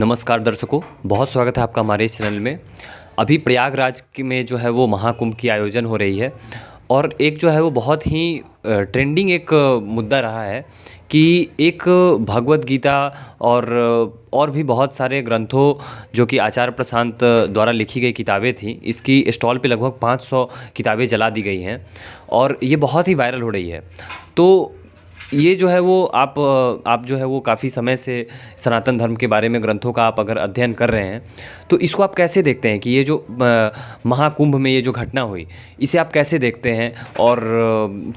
नमस्कार दर्शकों, बहुत स्वागत है आपका हमारे इस चैनल में। अभी प्रयागराज में जो है वो महाकुंभ की आयोजन हो रही है और एक जो है वो बहुत ही ट्रेंडिंग एक मुद्दा रहा है कि एक भगवत गीता और भी बहुत सारे ग्रंथों जो कि आचार्य प्रशांत द्वारा लिखी गई किताबें थी, इसकी स्टॉल पे लगभग 500 किताबें जला दी गई हैं और ये बहुत ही वायरल हो रही है। तो ये जो है वो आप जो है वो काफ़ी समय से सनातन धर्म के बारे में ग्रंथों का आप अगर अध्ययन कर रहे हैं तो इसको आप कैसे देखते हैं कि ये जो महाकुंभ में ये जो घटना हुई, इसे आप कैसे देखते हैं और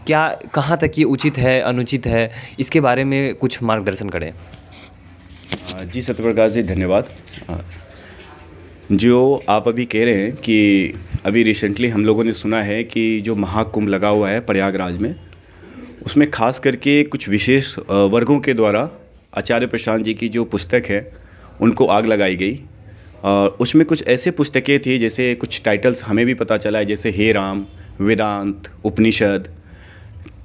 क्या कहाँ तक ये उचित है, अनुचित है, इसके बारे में कुछ मार्गदर्शन करें। जी सत्यप्रकाश जी, धन्यवाद। जो आप अभी कह रहे हैं कि अभी रिसेंटली हम लोगों ने सुना है कि जो महाकुंभ लगा हुआ है प्रयागराज में, उसमें खास करके कुछ विशेष वर्गों के द्वारा आचार्य प्रशांत जी की जो पुस्तक है उनको आग लगाई गई। और उसमें कुछ ऐसे पुस्तकें थी, जैसे कुछ टाइटल्स हमें भी पता चला है, जैसे हे राम, वेदांत, उपनिषद,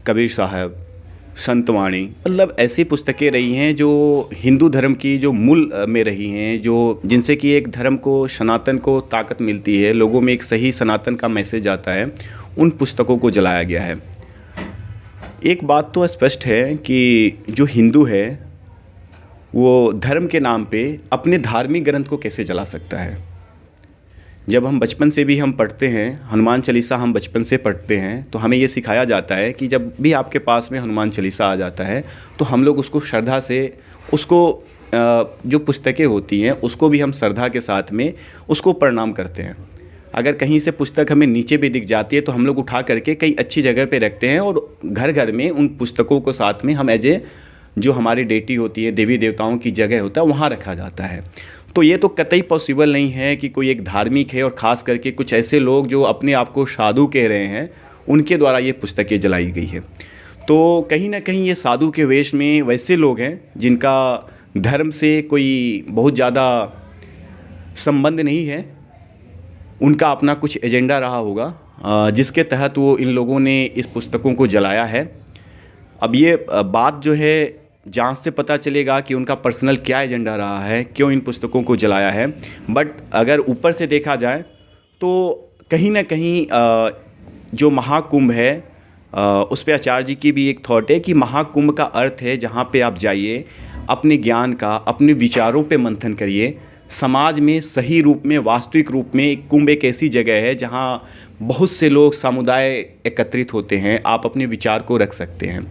कबीर साहब, संतवाणी, मतलब ऐसी पुस्तकें रही हैं जो हिंदू धर्म की जो मूल में रही हैं, जो जिनसे कि एक धर्म को, सनातन को ताकत मिलती है, लोगों में एक सही सनातन का मैसेज आता है। उन पुस्तकों को जलाया गया है। एक बात तो स्पष्ट है कि जो हिंदू है वो धर्म के नाम पे अपने धार्मिक ग्रंथ को कैसे जला सकता है। जब हम बचपन से भी हम पढ़ते हैं, हनुमान चालीसा हम बचपन से पढ़ते हैं, तो हमें ये सिखाया जाता है कि जब भी आपके पास में हनुमान चालीसा आ जाता है तो हम लोग उसको श्रद्धा से, उसको जो पुस्तकें होती हैं उसको भी हम श्रद्धा के साथ में उसको प्रणाम करते हैं। अगर कहीं से पुस्तक हमें नीचे भी दिख जाती है तो हम लोग उठा करके कई अच्छी जगह पे रखते हैं और घर घर में उन पुस्तकों को साथ में हम जो हमारी डेटी होती है, देवी देवताओं की जगह होता है, वहाँ रखा जाता है। तो ये तो कतई पॉसिबल नहीं है कि कोई एक धार्मिक है और ख़ास करके कुछ ऐसे लोग जो अपने आप को साधु कह रहे हैं, उनके द्वारा ये पुस्तकें जलाई गई है। तो कहीं ना कहीं ये साधु के वेश में वैसे लोग हैं जिनका धर्म से कोई बहुत ज़्यादा संबंध नहीं है, उनका अपना कुछ एजेंडा रहा होगा जिसके तहत वो इन लोगों ने इस पुस्तकों को जलाया है। अब ये बात जो है जांच से पता चलेगा कि उनका पर्सनल क्या एजेंडा रहा है, क्यों इन पुस्तकों को जलाया है। बट अगर ऊपर से देखा जाए तो कहीं ना कहीं जो महाकुंभ है उस पर आचार्य जी की भी एक थॉट है कि महाकुंभ का अर्थ है जहाँ पे आप जाइए, अपने ज्ञान का, अपने विचारों पे मंथन करिए। समाज में सही रूप में, वास्तविक रूप में एक कुंभ एक ऐसी जगह है जहाँ बहुत से लोग, समुदाय एकत्रित होते हैं, आप अपने विचार को रख सकते हैं।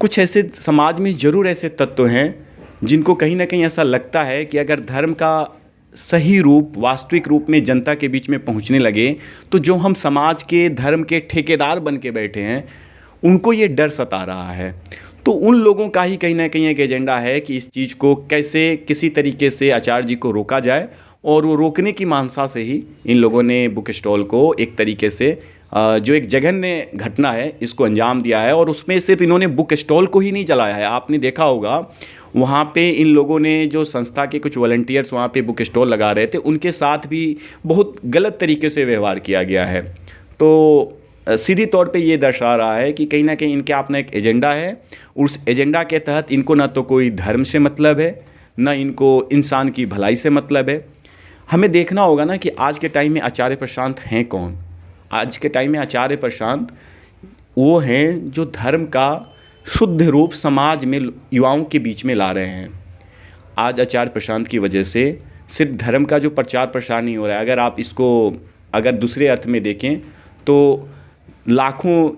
कुछ ऐसे समाज में ज़रूर ऐसे तत्व हैं जिनको कहीं ना कहीं ऐसा लगता है कि अगर धर्म का सही रूप, वास्तविक रूप में जनता के बीच में पहुंचने लगे तो जो हम समाज के, धर्म के ठेकेदार बन के बैठे हैं, उनको ये डर सता रहा है। तो उन लोगों का ही कहीं ना कहीं एक एजेंडा है कि इस चीज़ को कैसे किसी तरीके से आचार्य जी को रोका जाए, और वो रोकने की मानसा से ही इन लोगों ने बुक स्टॉल को एक तरीके से जो एक जघन्य घटना है इसको अंजाम दिया है। और उसमें सिर्फ इन्होंने बुक स्टॉल को ही नहीं जलाया है, आपने देखा होगा वहाँ पे इन लोगों ने, जो संस्था के कुछ वॉलंटियर्स वहाँ पे बुक स्टॉल लगा रहे थे, उनके साथ भी बहुत गलत तरीके से व्यवहार किया गया है। तो सीधी तौर पे ये दर्शा रहा है कि कहीं ना कहीं इनके अपना एक एजेंडा है। उस एजेंडा के तहत इनको ना तो कोई धर्म से मतलब है, ना इनको इंसान की भलाई से मतलब है। हमें देखना होगा ना कि आज के टाइम में आचार्य प्रशांत हैं कौन। आज के टाइम में आचार्य प्रशांत वो हैं जो धर्म का शुद्ध रूप समाज में युवाओं के बीच में ला रहे हैं। आज आचार्य प्रशांत की वजह से सिर्फ धर्म का जो प्रचार प्रसार नहीं हो रहा है, अगर आप इसको अगर दूसरे अर्थ में देखें तो लाखों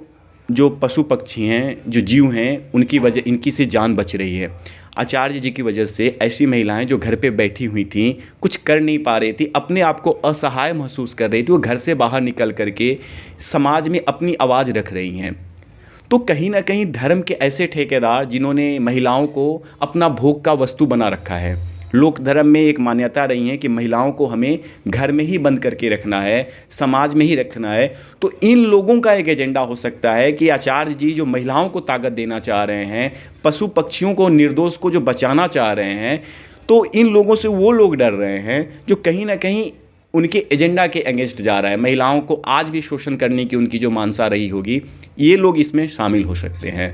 जो पशु पक्षी हैं, जो जीव हैं, उनकी वजह, इनकी से जान बच रही है। आचार्य जी की वजह से ऐसी महिलाएं जो घर पे बैठी हुई थीं, कुछ कर नहीं पा रही थी, अपने आप को असहाय महसूस कर रही थी, वो घर से बाहर निकल करके समाज में अपनी आवाज़ रख रही हैं। तो कहीं ना कहीं धर्म के ऐसे ठेकेदार जिन्होंने महिलाओं को अपना भोग का वस्तु बना रखा है, लोक धर्म में एक मान्यता रही है कि महिलाओं को हमें घर में ही बंद करके रखना है, समाज में ही रखना है। तो इन लोगों का एक एजेंडा हो सकता है कि आचार्य जी जो महिलाओं को ताकत देना चाह रहे हैं, पशु पक्षियों को, निर्दोष को जो बचाना चाह रहे हैं, तो इन लोगों से वो लोग डर रहे हैं जो कहीं ना कहीं उनके एजेंडा के अगेंस्ट जा रहा है। महिलाओं को आज भी शोषण करने की उनकी जो मानसा रही होगी, ये लोग इसमें शामिल हो सकते हैं।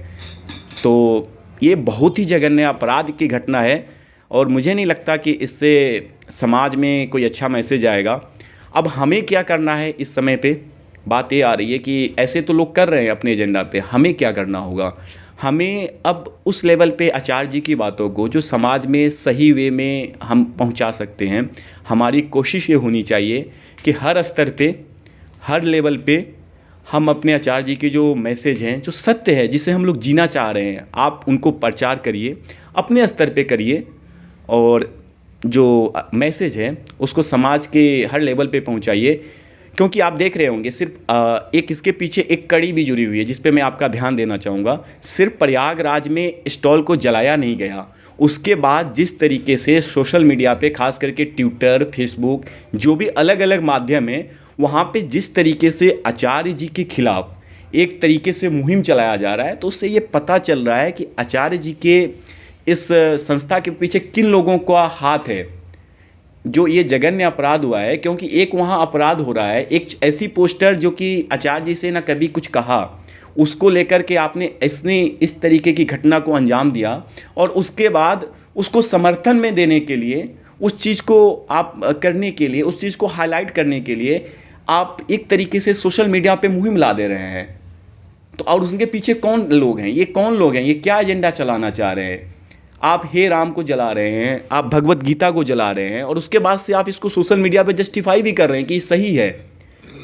तो ये बहुत ही जघन्य अपराध की घटना है और मुझे नहीं लगता कि इससे समाज में कोई अच्छा मैसेज आएगा। अब हमें क्या करना है इस समय पे, बात ये आ रही है कि ऐसे तो लोग कर रहे हैं अपने एजेंडा पे, हमें क्या करना होगा। हमें अब उस लेवल पे आचार्य जी की बातों को जो समाज में सही वे में हम पहुंचा सकते हैं, हमारी कोशिश ये होनी चाहिए कि हर स्तर पे, हर लेवल पे हम अपने आचार्य जी के जो मैसेज हैं, जो सत्य है, जिसे हम लोग जीना चाह रहे हैं, आप उनको प्रचार करिए, अपने स्तर पे करिए, और जो मैसेज है उसको समाज के हर लेवल पे पहुंचाइए। क्योंकि आप देख रहे होंगे सिर्फ एक इसके पीछे एक कड़ी भी जुड़ी हुई है जिस पे मैं आपका ध्यान देना चाहूँगा। सिर्फ प्रयागराज में स्टॉल को जलाया नहीं गया, उसके बाद जिस तरीके से सोशल मीडिया पे, खास करके ट्विटर, फेसबुक, जो भी अलग अलग माध्यम है, वहाँ पे जिस तरीके से आचार्य जी के खिलाफ एक तरीके से मुहिम चलाया जा रहा है, तो उससे ये पता चल रहा है कि आचार्य जी के इस संस्था के पीछे किन लोगों का हाथ है। जो ये जघन्य अपराध हुआ है, क्योंकि एक वहाँ अपराध हो रहा है, एक ऐसी पोस्टर जो कि आचार्य जी से ना कभी कुछ कहा, उसको लेकर के आपने इस तरीके की घटना को अंजाम दिया, और उसके बाद उसको समर्थन में देने के लिए, उस चीज़ को आप करने के लिए, उस चीज़ को हाईलाइट करने के लिए आप एक तरीके से सोशल मीडिया पे मुहिम ला दे रहे हैं। तो और उसके पीछे कौन लोग हैं, ये कौन लोग हैं, ये क्या एजेंडा चलाना चाह रहे हैं। आप हे राम को जला रहे हैं, आप भगवत गीता को जला रहे हैं, और उसके बाद से आप इसको सोशल मीडिया पे जस्टिफाई भी कर रहे हैं कि सही है।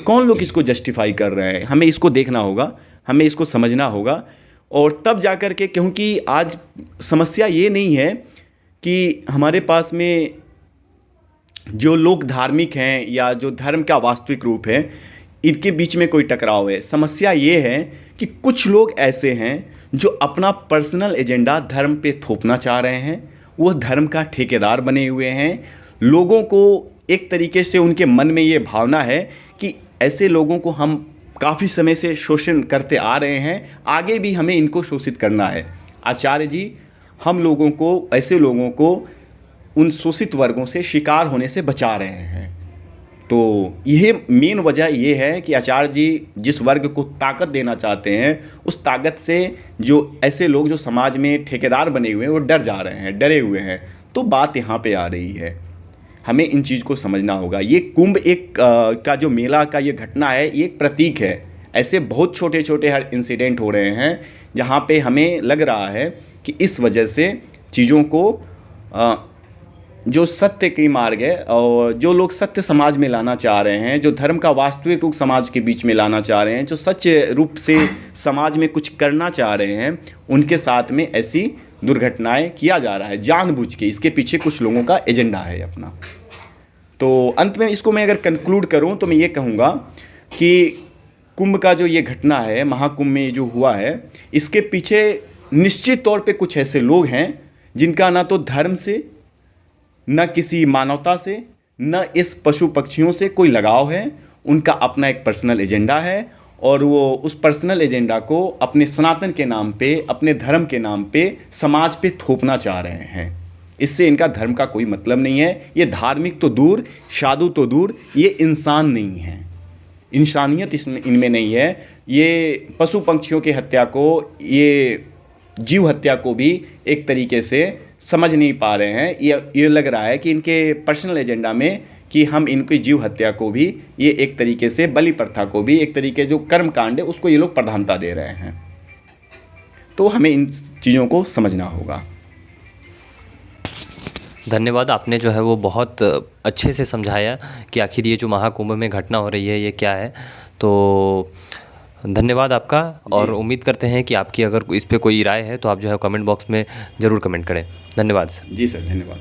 कौन लोग इसको जस्टिफाई कर रहे हैं, हमें इसको देखना होगा, हमें इसको समझना होगा, और तब जा कर के, क्योंकि आज समस्या ये नहीं है कि हमारे पास में जो लोग धार्मिक हैं या जो धर्म का वास्तविक रूप है, इनके बीच में कोई टकराव है। समस्या ये है कि कुछ लोग ऐसे हैं जो अपना पर्सनल एजेंडा धर्म पे थोपना चाह रहे हैं, वो धर्म का ठेकेदार बने हुए हैं। लोगों को एक तरीके से उनके मन में ये भावना है कि ऐसे लोगों को हम काफ़ी समय से शोषण करते आ रहे हैं, आगे भी हमें इनको शोषित करना है। आचार्य जी हम लोगों को, ऐसे लोगों को उन शोषित वर्गों से शिकार होने से बचा रहे हैं। तो यह मेन वजह ये है कि आचार्य जी जिस वर्ग को ताकत देना चाहते हैं, उस ताकत से जो ऐसे लोग जो समाज में ठेकेदार बने हुए हैं, वो डर जा रहे हैं, डरे हुए हैं। तो बात यहाँ पे आ रही है, हमें इन चीज़ को समझना होगा। ये कुंभ एक का जो मेला का ये घटना है, ये एक प्रतीक है। ऐसे बहुत छोटे छोटे हर इंसिडेंट हो रहे हैं जहाँ पे हमें लग रहा है कि इस वजह से चीज़ों को जो सत्य की मार्ग है, और जो लोग सत्य समाज में लाना चाह रहे हैं, जो धर्म का वास्तविक रूप समाज के बीच में लाना चाह रहे हैं, जो सच्चे रूप से समाज में कुछ करना चाह रहे हैं, उनके साथ में ऐसी दुर्घटनाएं किया जा रहा है जानबूझ के। इसके पीछे कुछ लोगों का एजेंडा है अपना। तो अंत में इसको मैं अगर कंक्लूड करूं तो मैं ये कहूँगा कि कुंभ का जो ये घटना है, महाकुंभ में जो हुआ है, इसके पीछे निश्चित तौर पे कुछ ऐसे लोग हैं जिनका ना तो धर्म से, न किसी मानवता से, न इस पशु पक्षियों से कोई लगाव है। उनका अपना एक पर्सनल एजेंडा है, और वो उस पर्सनल एजेंडा को अपने सनातन के नाम पे, अपने धर्म के नाम पे समाज पे थोपना चाह रहे हैं। इससे इनका धर्म का कोई मतलब नहीं है। ये धार्मिक तो दूर, साधु तो दूर, ये इंसान नहीं है, इंसानियत इनमें नहीं है। ये पशु पंक्षियों की हत्या को, ये जीव हत्या को भी एक तरीके से समझ नहीं पा रहे हैं। ये लग रहा है कि इनके पर्सनल एजेंडा में कि हम इनकी जीव हत्या को भी, ये एक तरीके से बलि प्रथा को भी, एक तरीके जो कर्म कांड है उसको ये लोग प्रधानता दे रहे हैं। तो हमें इन चीज़ों को समझना होगा। धन्यवाद, आपने जो है वो बहुत अच्छे से समझाया कि आखिर ये जो महाकुंभ में घटना हो रही है ये क्या है। तो धन्यवाद आपका, और उम्मीद करते हैं कि आपकी अगर इस पे कोई राय है तो आप जो है कमेंट बॉक्स में ज़रूर कमेंट करें। धन्यवाद सर। जी सर, धन्यवाद।